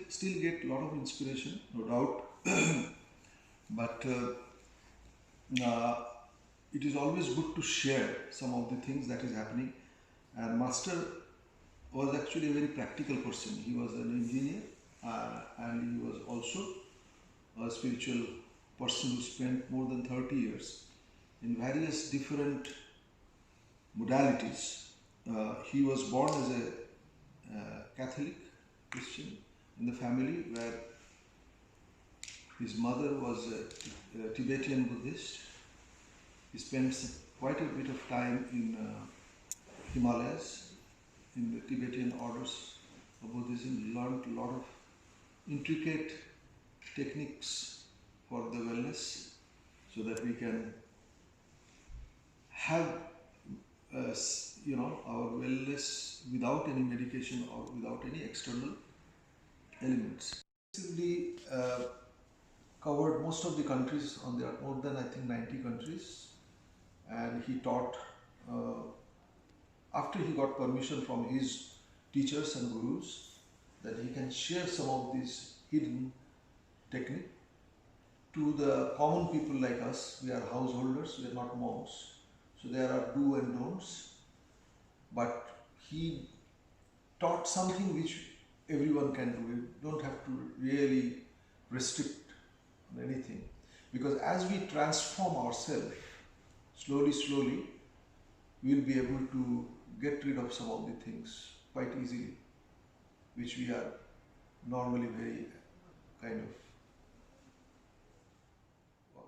Still get a lot of inspiration, no doubt, but uh, it is always good to share some of the things that is happening. And Master was actually a very practical person. He was an engineer and he was also a spiritual person who spent more than 30 years in various different modalities. He was born as a Catholic Christian in the family where his mother was a Tibetan Buddhist. He spent quite a bit of time in Himalayas, in the Tibetan orders of Buddhism. He learned a lot of intricate techniques for the wellness so that we can have our wellness without any medication or without any external elements. Basically, covered most of the countries on there, more than I think 90 countries, and he taught after he got permission from his teachers and gurus that he can share some of these hidden technique to the common people like us. We are householders, we are not monks, so there are do and don'ts, but he taught something which everyone can do. We don't have to really restrict on anything, because as we transform ourselves slowly, we will be able to get rid of some of the things quite easily, which we are normally very kind of,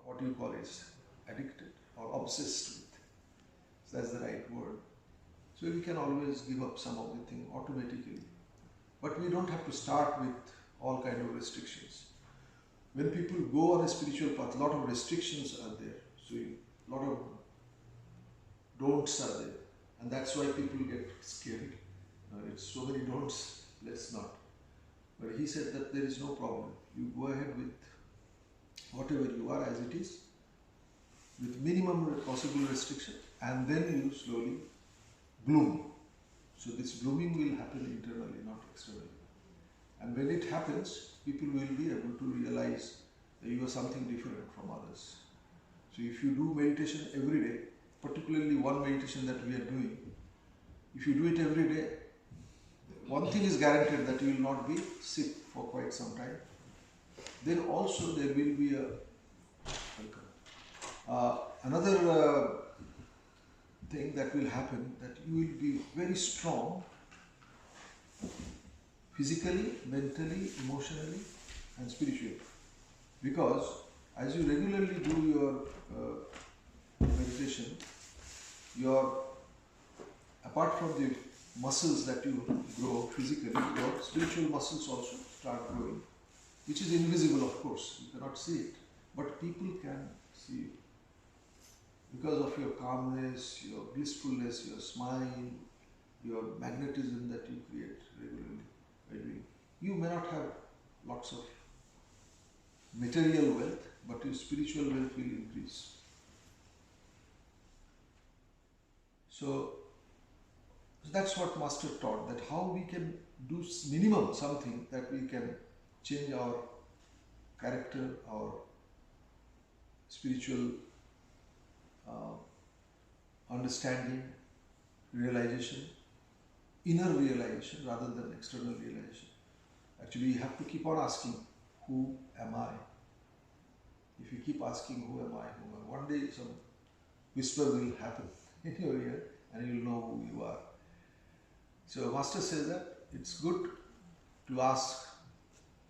what do you call it, addicted or obsessed with. So that's the right word. So we can always give up some of the thing automatically. But we don't have to start with all kind of restrictions. When people go on a spiritual path, a lot of restrictions are there. So a lot of don'ts are there. And that's why people get scared. It's so many don'ts, let's not. But he said that there is no problem. You go ahead with whatever you are as it is, with minimum possible restriction, and then you slowly bloom. So this blooming will happen internally, not externally. And when it happens, people will be able to realize that you are something different from others. So if you do meditation every day, particularly one meditation that we are doing, if you do it every day, one thing is guaranteed, that you will not be sick for quite some time. Then also there will be another thing that will happen, that you will be very strong physically, mentally, emotionally and spiritually. Because as you regularly do your meditation, apart from the muscles that you grow physically, your spiritual muscles also start growing, which is invisible, of course. You cannot see it, but people can see it. Because of your calmness, your blissfulness, your smile, your magnetism that you create regularly by doing. You may not have lots of material wealth, but your spiritual wealth will increase. So that's what Master taught, that how we can do minimum something that we can change our character, our spiritual understanding, realization, inner realization rather than external realization. Actually, you have to keep on asking, who am I? If you keep asking, who am I, one day some whisper will happen in your ear and you will know who you are. So Master says that it's good to ask.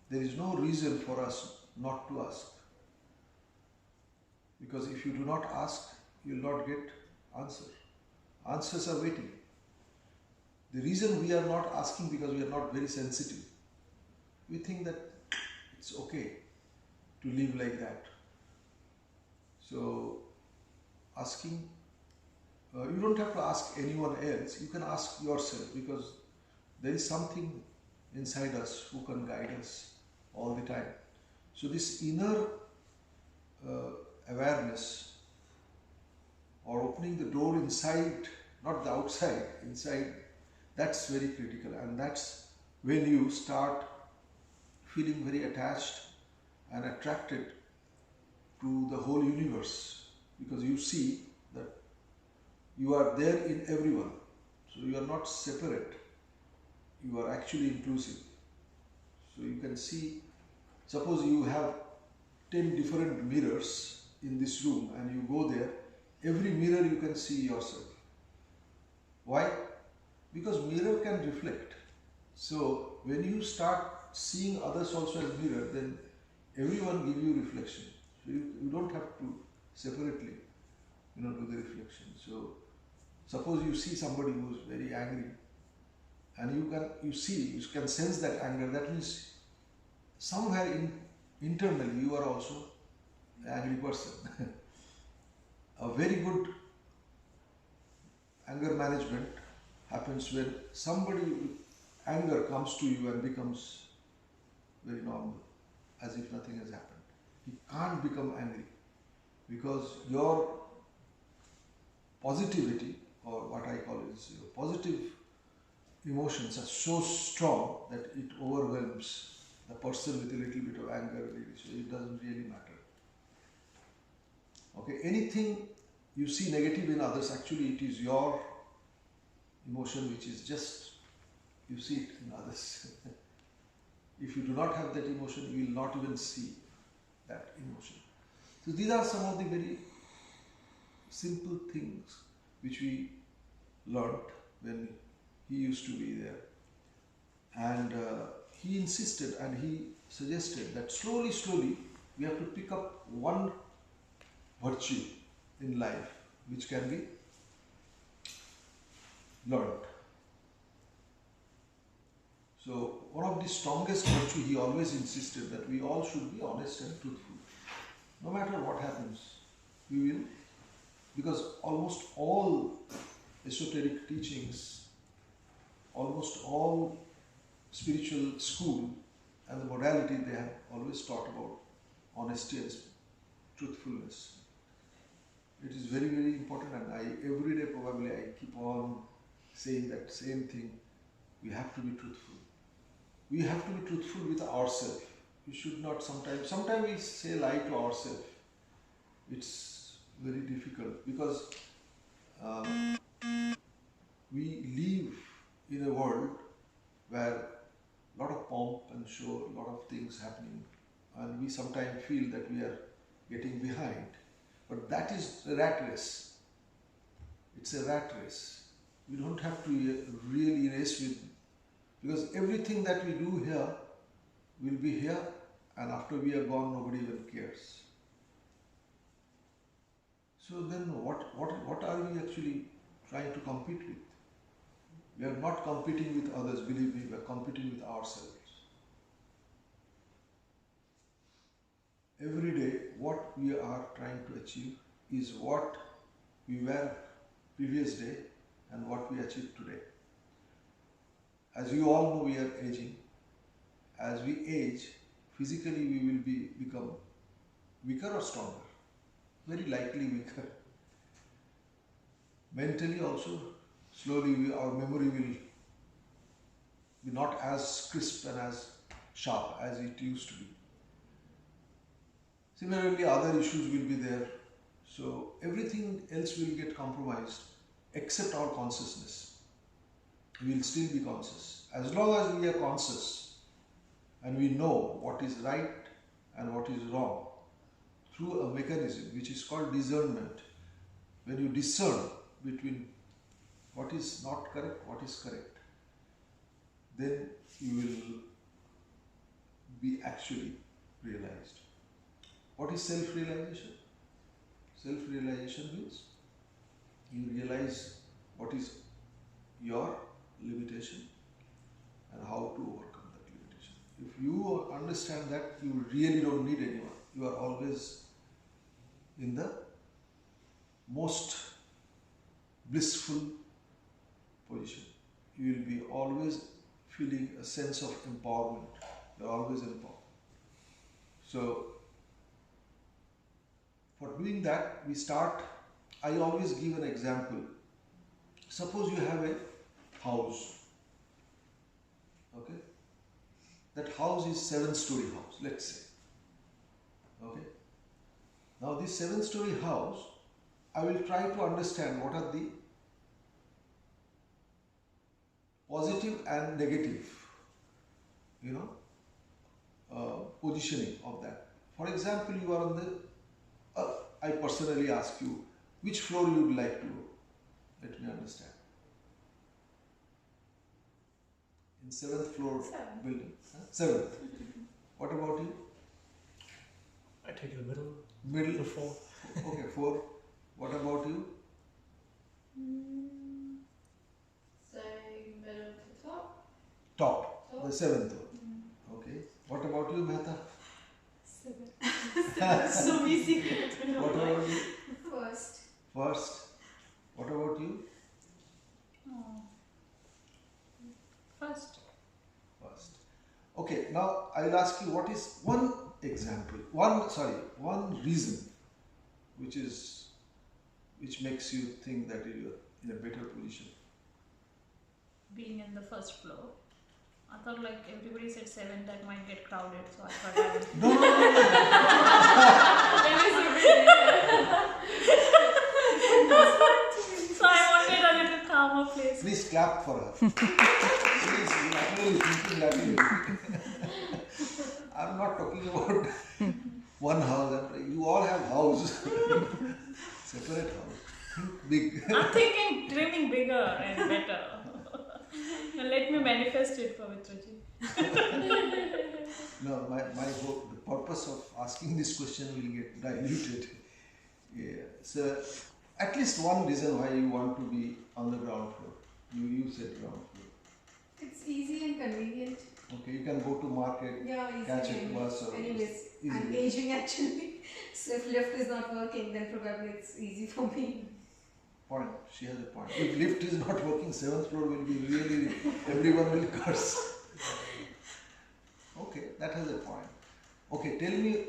There is no reason for us not to ask. Because if you do not ask, you will not get answer. Answers are waiting. The reason we are not asking, because we are not very sensitive. We think that it's okay to live like that. So asking, you don't have to ask anyone else, you can ask yourself, because there is something inside us who can guide us all the time. So this inner awareness, or opening the door inside, not the outside, inside, that's very critical. And that's when you start feeling very attached and attracted to the whole universe, because you see that you are there in everyone. So you are not separate, you are actually inclusive. So you can see, suppose you have 10 different mirrors in this room and you go there, every mirror you can see yourself. Why? Because mirror can reflect. So when you start seeing others also as mirror, then everyone give you reflection. So you don't have to separately, do the reflection. So suppose you see somebody who is very angry, and you can sense that anger. That means somewhere internally you are also an angry person. A very good anger management happens when somebody with anger comes to you and becomes very normal, as if nothing has happened. He can't become angry because your positivity, or what I call is your positive emotions, are so strong that it overwhelms the person with a little bit of anger. So it doesn't really matter. Okay, anything you see negative in others, actually it is your emotion which is just, you see it in others. If you do not have that emotion, you will not even see that emotion. So these are some of the very simple things which we learnt when he used to be there. And he insisted and he suggested that slowly, we have to pick up one virtue in life which can be learnt. So one of the strongest virtue, he always insisted that we all should be honest and truthful. No matter what happens, we will, because almost all esoteric teachings, almost all spiritual school and the modality, they have always taught about honesty and truthfulness. It is very, very important, and every day probably I keep on saying that same thing. We have to be truthful. We have to be truthful with ourselves. We should not sometimes we say lie to ourselves. It's very difficult because we live in a world where a lot of pomp and show, a lot of things happening, and we sometimes feel that we are getting behind. But that is a rat race. It's a rat race. We don't have to really race with, because everything that we do here will be here, and after we are gone, nobody even cares. So then what are we actually trying to compete with? We are not competing with others, believe me, we are competing with ourselves. Every day, what we are trying to achieve is what we were previous day and what we achieved today. As you all know, we are aging. As we age, physically we will become weaker or stronger. Very likely weaker. Mentally also, slowly our memory will be not as crisp and as sharp as it used to be. Similarly, other issues will be there. So everything else will get compromised except our consciousness. We will still be conscious. As long as we are conscious and we know what is right and what is wrong through a mechanism which is called discernment, when you discern between what is not correct, what is correct, then you will be actually realized. What is self-realization? Self-realization means you realize what is your limitation and how to overcome that limitation. If you understand that, you really don't need anyone. You are always in the most blissful position. You will be always feeling a sense of empowerment. You are always empowered. So, for doing that, I always give an example. Suppose you have a house. Okay? that house is 7-story house, let's say. Okay. Now this 7-story house, I will try to understand what are the positive and negative, positioning of that. For example, you are on the, I personally ask you, which floor you would like to go? Let me understand. In 7th floor building. 7th. What about you? I take the middle. Middle. The 4. Okay, 4. What about you? Say middle to top. Top. The 7th one. Okay. What about you, Mehta? 7. So easy. What about you? First. First. What about you? First. First. Okay, now I'll ask you what is one example, one reason which makes you think that you're in a better position. Being in the first floor. I thought like everybody said 7, that might get crowded, so I thought I would. No. So I wanted a little calmer place. Please clap for her. Please, laterally thinking laterally. I'm not talking about one house. You all have house. Separate house. Think big. I'm thinking dreaming bigger and better. And let me manifest it, Pavitraji. No, my hope, the purpose of asking this question will get diluted. Yeah. So, at least one reason why you want to be on the ground floor. You said ground floor. It's easy and convenient. Okay, you can go to market, Yeah, catch a easy. bus or Anyways, I'm easily. aging actually. So if lift is not working, then probably it's easy for me. Point. She has a point. If lift is not working, 7th floor will be really, everyone will curse. Okay, that has a point. Okay, tell me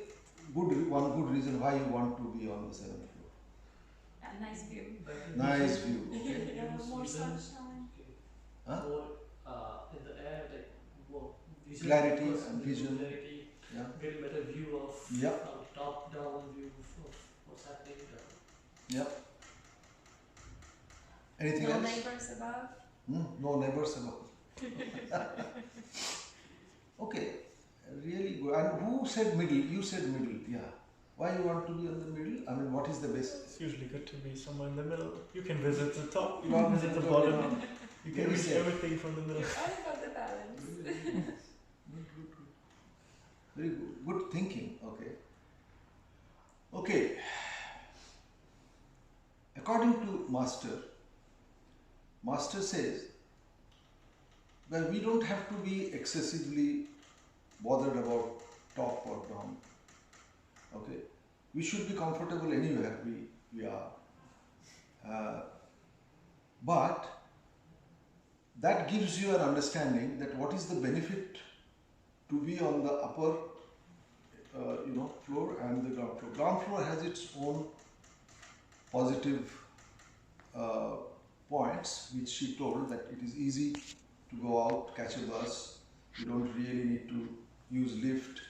one good reason why you want to be on the 7th floor. A nice view. Nice view. Okay. Yeah, more sunshine. Huh? More in the air, like more vision. Clarity and vision. Clarity, Yeah. get a better view of top-down view of what's happening. Yep. Anything No else? neighbors above. No neighbors above. Okay, really good. And who said middle? You said middle, yeah. Why you want to be on the middle? I mean, what is the best? It's usually good to be somewhere in the middle. You can visit the top, you No, can visit the no, bottom. no. You can Very reach safe. everything from the middle. All about the balance. Good. Very good. Good thinking. Okay. Okay. According to Master says that we don't have to be excessively bothered about top or down. Okay. We should be comfortable anywhere we are. But that gives you an understanding that what is the benefit to be on the upper floor and the ground floor. Ground floor has its own positive points, which she told that it is easy to go out, catch a bus, you don't really need to use lift,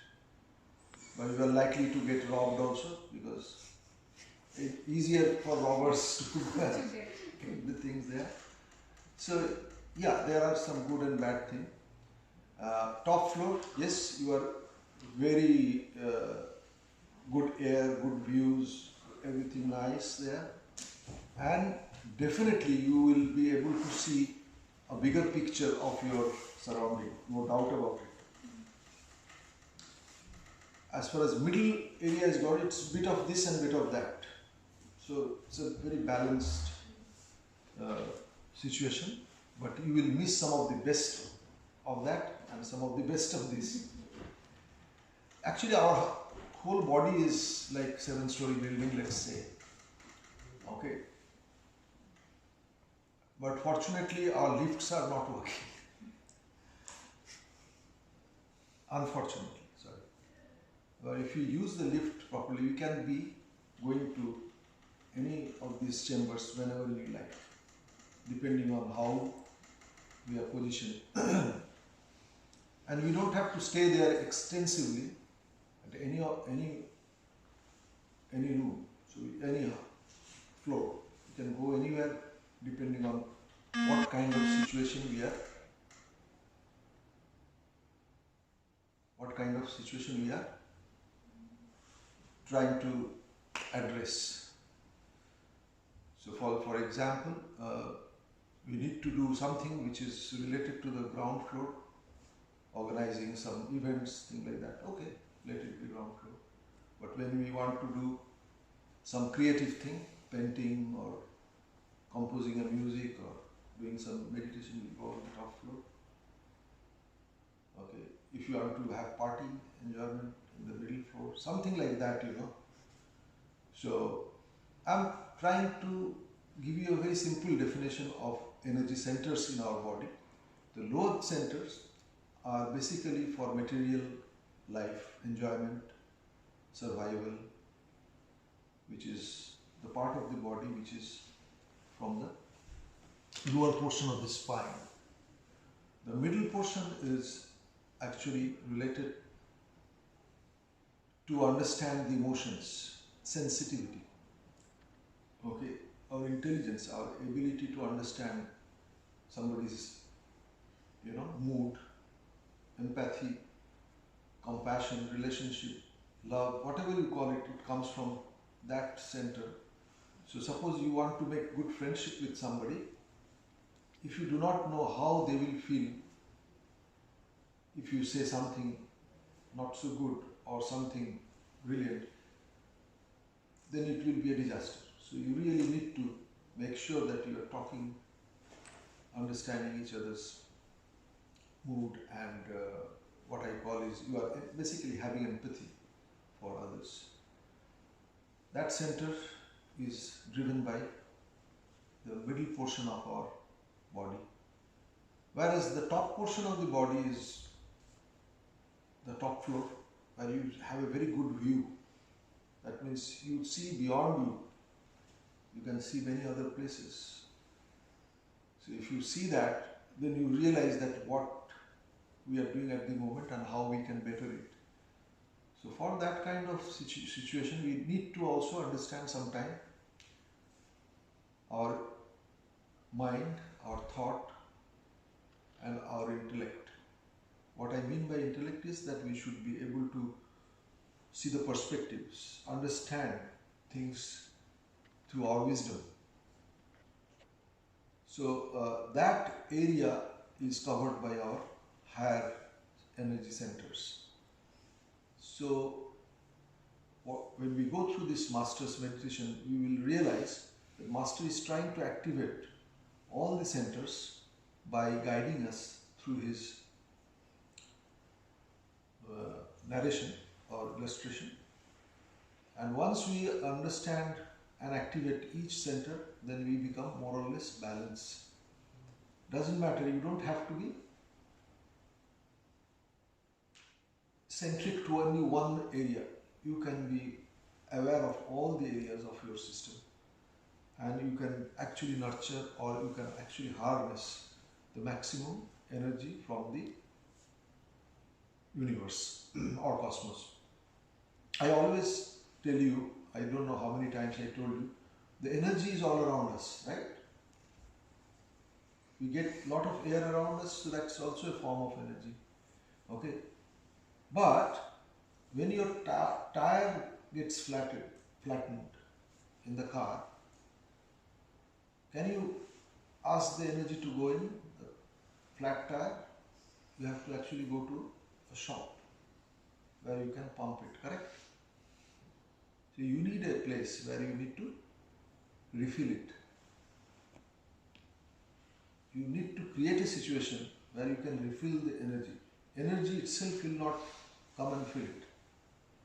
but you are likely to get robbed also because it's easier for robbers to get the things there. So yeah, there are some good and bad things. Top floor, yes, you are very good air, good views, everything nice there, and definitely you will be able to see a bigger picture of your surrounding, no doubt about it. As far as middle area is gone, it's bit of this and bit of that, so it's a very balanced situation, but you will miss some of the best of that and some of the best of this. Actually, our whole body is like 7-story building, let's say. Okay. But fortunately, our lifts are not working. Unfortunately, sorry. But if you use the lift properly, you can be going to any of these chambers whenever you like, depending on how we are positioned. And we don't have to stay there extensively at any room, so any floor. You can go anywhere depending on what kind of situation we are, trying to address. So for example, we need to do something which is related to the ground floor, organizing some events, things like that. Okay, let it be ground floor. But when we want to do some creative thing, painting or composing a music or doing some meditation, we go on the top floor. Okay, if you want to have party, enjoyment in the middle floor, something like that, So, I'm trying to give you a very simple definition of energy centers in our body. The lower centers are basically for material life, enjoyment, survival, which is the part of the body which is from the lower portion of the spine. The middle portion is actually related to understand the emotions, sensitivity, okay, our intelligence, our ability to understand somebody's, mood, empathy, compassion, relationship, love, whatever you call it, it comes from that center. So suppose you want to make good friendship with somebody, if you do not know how they will feel if you say something not so good or something brilliant, then it will be a disaster. So you really need to make sure that you are talking, understanding each other's mood, and what I call is you are basically having empathy for others. That center is driven by the middle portion of our body, whereas the top portion of the body is the top floor, where you have a very good view. That means you see beyond you. You can see many other places. So if you see that, then you realize that what we are doing at the moment and how we can better it. So for that kind of situation, we need to also understand sometime our mind, our thought, and our intellect. What I mean by intellect is that we should be able to see the perspectives, understand things through our wisdom. So that area is covered by our higher energy centers. So when we go through this Master's meditation, you will realize that Master is trying to activate all the centers by guiding us through his narration or illustration. And once we understand and activate each center, then we become more or less balanced. Doesn't matter, you don't have to be centric to only one area. You can be aware of all the areas of your system, and you can actually nurture, or you can actually harness the maximum energy from the universe or cosmos. I always tell you, I don't know how many times I told you, the energy is all around us, right? We get a lot of air around us, so that's also a form of energy. Okay? But when your tire gets flattened in the car, can you ask the energy to go in the flat tire? You have to actually go to a shop where you can pump it, correct? So you need a place where you need to refill it. You need to create a situation where you can refill the energy. Energy itself will not come and fill it.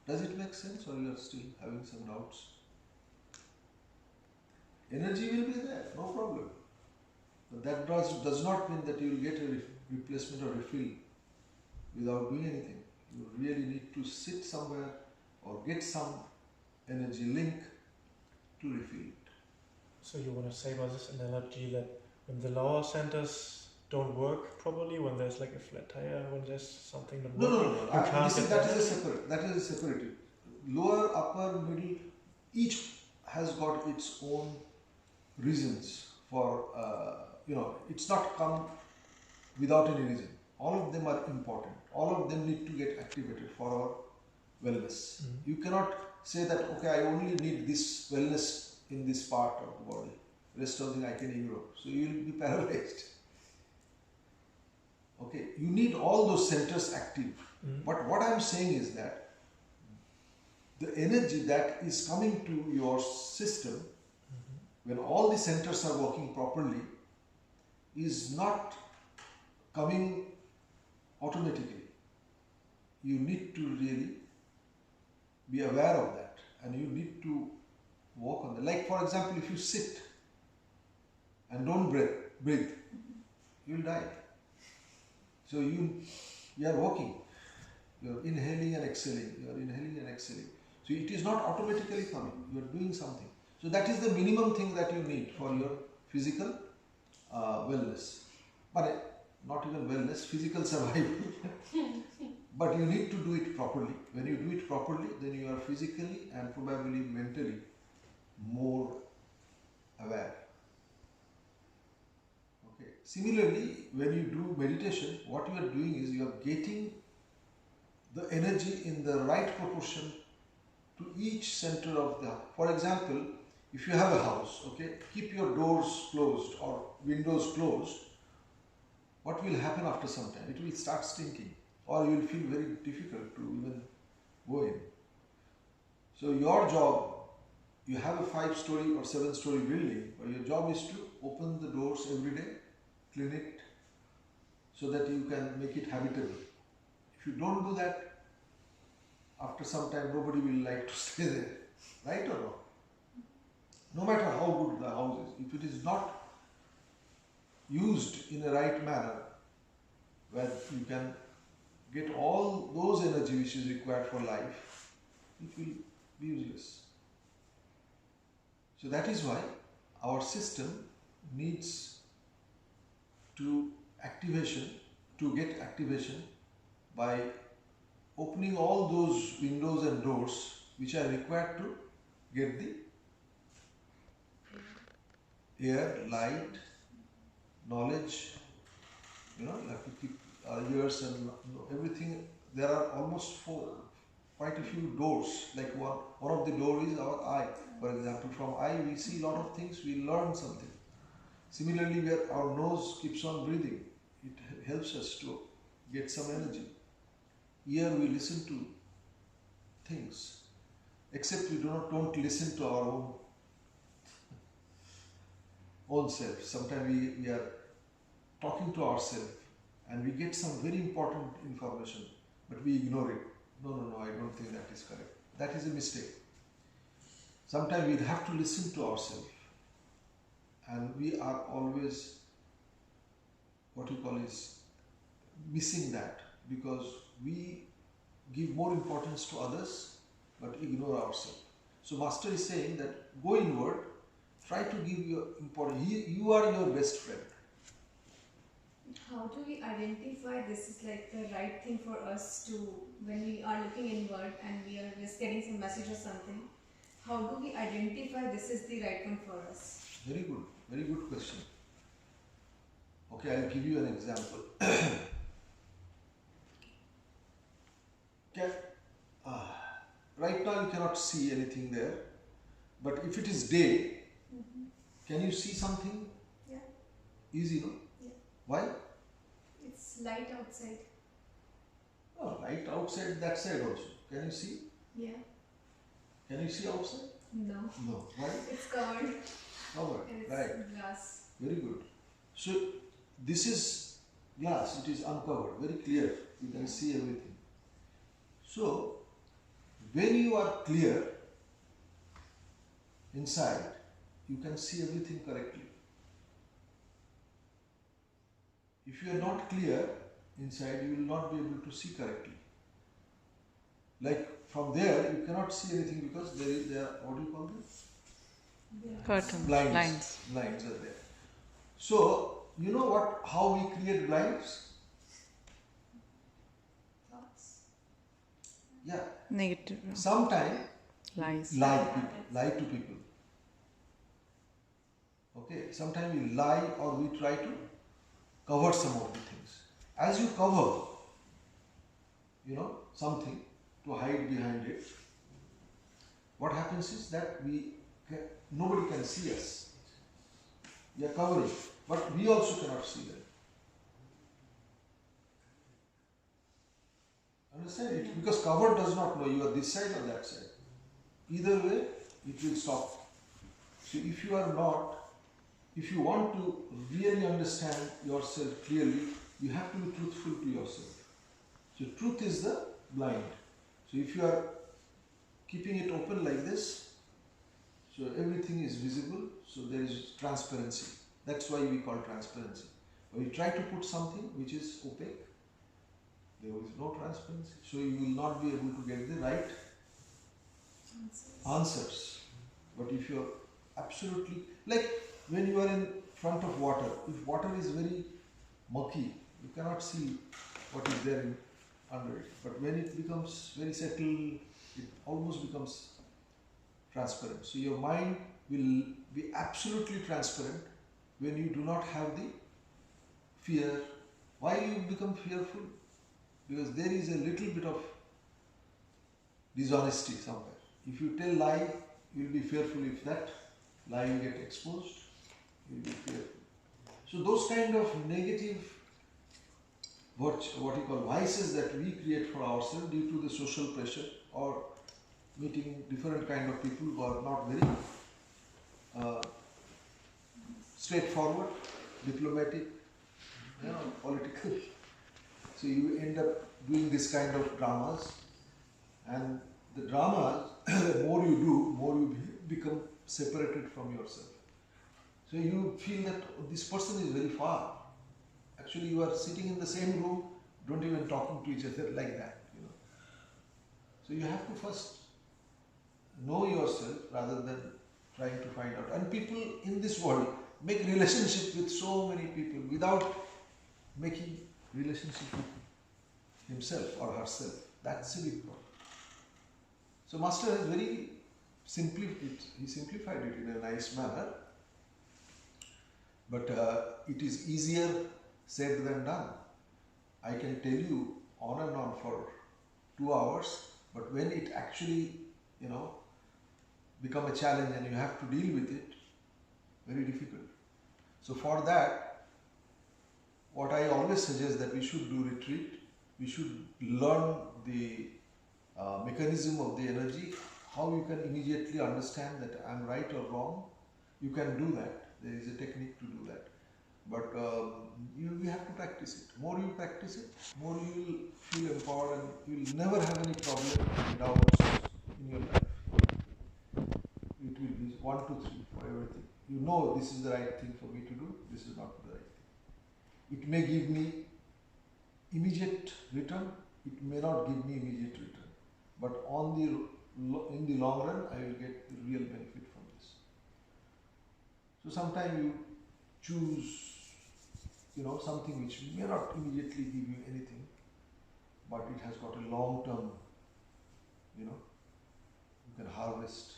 Does it make sense, or you are still having some doubts? Energy will be there, no problem. But that does not mean that you will get a replacement or refill without doing anything. You really need to sit somewhere or get some energy link to refill it. So you want to say by this analogy that when the lower centers don't work properly, when there's like a flat tire, when there's something not No, working. no, no, no. You can't get That is a separate. That is a separate. Lower, upper, middle, each has got its own reasons for, it's not come without any reason. All of them are important. All of them need to get activated for our wellness. You cannot say that, okay, I only need this wellness in this part of the body. Rest of the thing I can ignore. So you will be paralyzed. Okay, you need all those centers active. But what I am saying is that the energy that is coming to your system, when all the centers are working properly, is not coming automatically. You need to really be aware of that, and you need to work on that. Like, for example, if you sit and don't breathe, you will die. So you are working, you are inhaling and exhaling, So it is not automatically coming, you are doing something. So that is the minimum thing that you need for your physical wellness. But not even wellness, physical survival. But you need to do it properly. When you do it properly, then you are physically and probably mentally more aware. Okay. Similarly, when you do meditation, what you are doing is you are getting the energy in the right proportion to each center of the. For example, if you have a house, okay, keep your doors closed or windows closed. What will happen after some time? It will start stinking, or you will feel very difficult to even go in. So your job, you have a 5-story or 7-story building, but your job is to open the doors every day, clean it, so that you can make it habitable. If you don't do that, after some time nobody will like to stay there, right or not? No matter how good the house is, if it is not used in a right manner, where you can get all those energy which is required for life, it will be useless. So that is why our system needs to get activation by opening all those windows and doors which are required to get the air, light, knowledge. You have to keep our ears and everything. There are almost quite a few doors. Like one of the doors is our eye. For example, from eye we see a lot of things, we learn something. Similarly, where our nose keeps on breathing, it helps us to get some energy. Ear, we listen to things. Except we don't listen to our own self. Sometimes we are talking to ourselves and we get some very important information, but we ignore it. No, I don't think that is correct. That is a mistake. Sometimes we have to listen to ourselves, and we are always, missing that, because we give more importance to others but ignore ourselves. So Master is saying that go inward, try to give your importance. You are your best friend. How do we identify this is like the right thing for us to, when we are looking inward and we are just getting some message or something, how do we identify this is the right one for us? Very good question. Okay, I'll give you an example. Right now you cannot see anything there, but if it is day, can you see something? Yeah. Easy, no? Yeah. Why? It's light outside. Oh, light outside, that side also. Can you see? Yeah. Can you see outside? No. No. Why? It's covered. Covered. And it's Right. glass. Very good. So this is glass. It is uncovered. Very clear. You can see everything. So when you are clear inside, you can see everything correctly. If you are not clear inside, you will not be able to see correctly. Like from there, you cannot see anything because there are, what do you call this? Curtains. Blinds are there. So you know what? How we create blinds? Thoughts. Yeah. Negative. Sometimes Lies. lie to people. Okay. Sometimes we lie or we try to cover some of the things. As you cover, something to hide behind it, what happens is that nobody can see us. We are covering, but we also cannot see them. Understand it? Because cover does not know you are this side or that side. Either way, it will stop. So if you want to really understand yourself clearly, you have to be truthful to yourself. So truth is the blind. So if you are keeping it open like this, so everything is visible, so there is transparency. That's why we call transparency. When you try to put something which is opaque, there is no transparency. So you will not be able to get the right answers. But if you are absolutely, like when you are in front of water, if water is very murky, you cannot see what is there under it. But when it becomes very settled, it almost becomes transparent. So your mind will be absolutely transparent when you do not have the fear. Why you become fearful? Because there is a little bit of dishonesty somewhere. If you tell lie, you will be fearful. If that lie will get exposed, you will be fearful. So those kind of negative, what you call vices that we create for ourselves due to the social pressure or meeting different kind of people who are not very straightforward, diplomatic, political. So you end up doing this kind of dramas, and the dramas, the more you do, more you become separated from yourself. So you feel that this person is very far. Actually, you are sitting in the same room, don't even talking to each other like that. So you have to first know yourself rather than trying to find out. And people in this world make relationship with so many people without making relationship with himself or herself. That's a big problem. So Master has very simplified it in a nice manner. But it is easier said than done. I can tell you on and on for 2 hours, but when it actually, become a challenge and you have to deal with it, very difficult. So for that, what I always suggest that we should do retreat, we should learn the mechanism of the energy, how you can immediately understand that I am right or wrong. You can do that. There is a technique to do that. But you have to practice it. More you practice it, more you will feel empowered and you will never have any problem, doubts in your life. It will be 1, 2, 3 for everything. You know this is the right thing for me to do, this is not the right thing. It may give me immediate return, it may not give me immediate return. But in the long run, I will get the real benefit from this. So sometimes you choose, something which may not immediately give you anything, but it has got a long term, you can harvest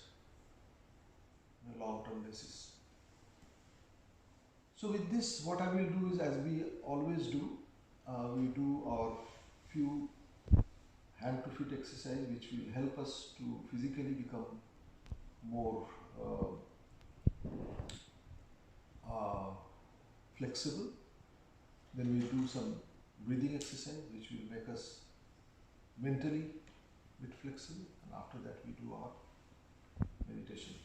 on a long term basis. So with this, what I will do is, as we always do, we do our few hand to feet exercise which will help us to physically become more flexible. Then we do some breathing exercise which will make us mentally a bit flexible, and after that we do our meditation.